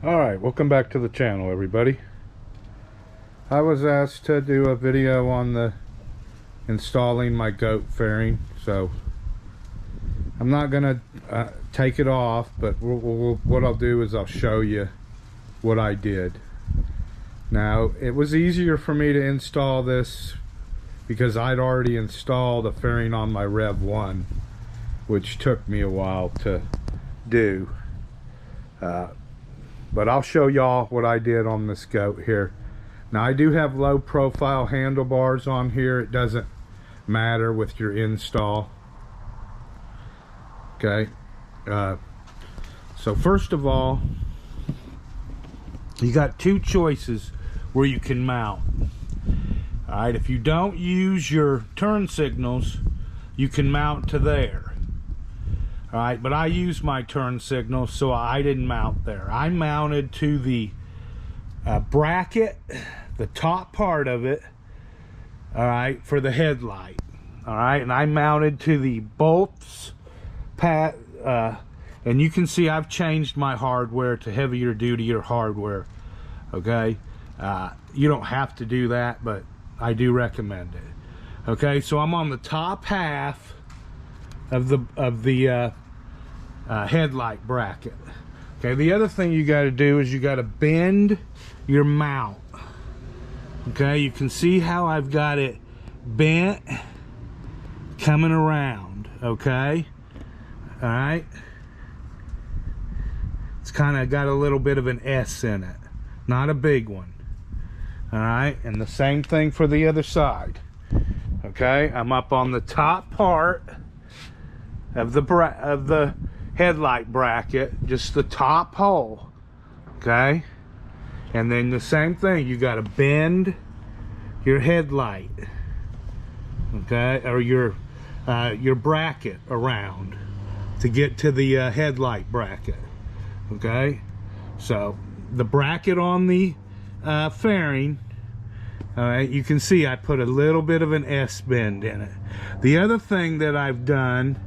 Alright, welcome back to the channel, everybody. I was asked to do a video on the installing my goat fairing, so I'm not gonna take it off, but what I'll do is I'll show you what I did. Now, it was easier for me to install this because I'd already installed a fairing on my Rev 1, which took me a while to do. But I'll show y'all what I did on this goat here. Now, I do have low profile handlebars on here. It doesn't matter with your install. Okay. So first of all, you got two choices where you can mount. All right, if you don't use your turn signals, you can mount to there. All right, but I use my turn signals, so I didn't mount there. I mounted to the bracket, the top part of it, all right, for the headlight. All right, and I mounted to the bolts, and you can see I've changed my hardware to heavier duty or hardware. Okay, you don't have to do that, but I do recommend it. Okay, so I'm on the top half of the headlight bracket. Okay, the other thing you got to do is you got to bend your mount. Okay, you can see how I've got it bent coming around. Okay, all right, it's kind of got a little bit of an S in it, not a big one. All right, and the same thing for the other side. Okay, I'm up on the top part of the headlight bracket, just the top hole. Okay, and then the same thing, you got to bend your headlight, okay, or your bracket around to get to the headlight bracket. Okay, so the bracket on the fairing, all right, you can see I put a little bit of an S bend in it. The other thing that I've done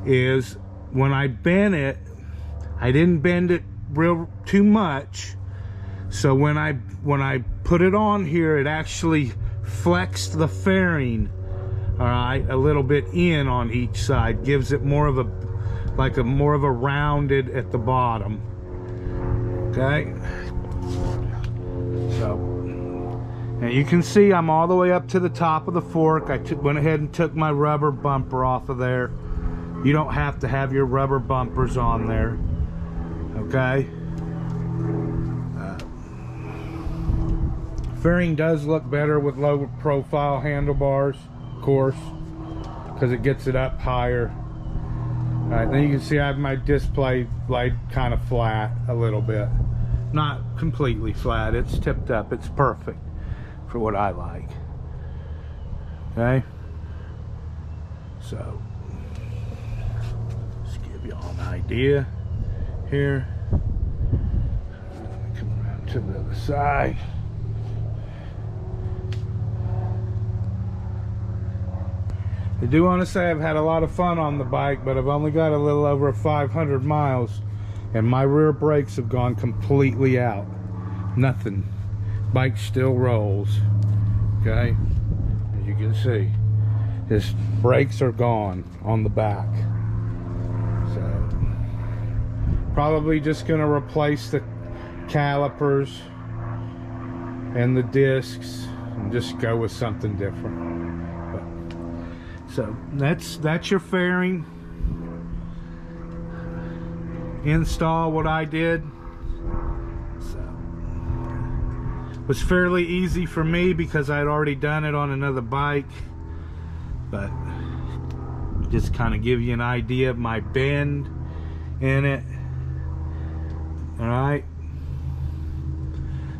is when I bent it, I didn't bend it too much, so when I put it on here, it actually flexed the fairing, all right, a little bit in on each side, gives it more of a rounded at the bottom. Okay, so now you can see I'm all the way up to the top of the fork. I went ahead and took my rubber bumper off of there. You don't have to have your rubber bumpers on there. Okay, fairing does look better with low profile handlebars, of course, because it gets it up higher. All right, then you can see I have my display blade kind of flat a little bit. Not completely flat, it's tipped up. It's perfect for what I like. Okay, so just give y'all an idea here. Come around to the other side. I do want to say I've had a lot of fun on the bike, but I've only got a little over 500 miles and my rear brakes have gone completely out. Nothing. Bike still rolls. Okay, as you can see, his brakes are gone on the back. So probably just going to replace the calipers and the discs and just go with something different. So that's your fairing install, what I did. So it was fairly easy for me because I'd already done it on another bike, but just kind of give you an idea of my bend in it. All right,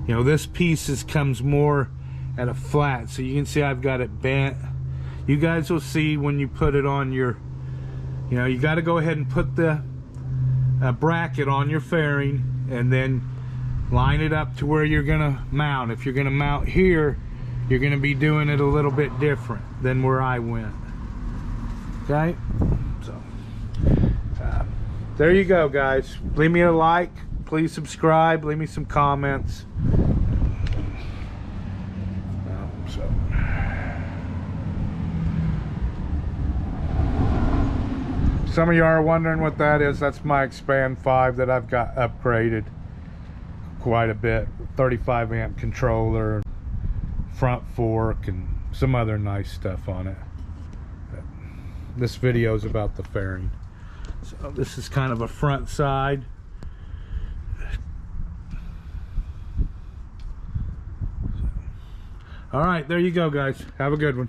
you know, this piece comes more at a flat, so you can see I've got it bent. You guys will see when you put it on your, you know, you got to go ahead and put the bracket on your fairing and then line it up to where you're gonna mount. If you're gonna mount here, you're gonna be doing it a little bit different than where I went. Okay, so there you go, guys. Leave me a like, please subscribe, leave me some comments. Some of you are wondering what that is. That's my Expand 5 that I've got upgraded quite a bit. 35 amp controller, front fork, and some other nice stuff on it. This video is about the fairing. So this is kind of a front side. All right, there you go, guys. Have a good one.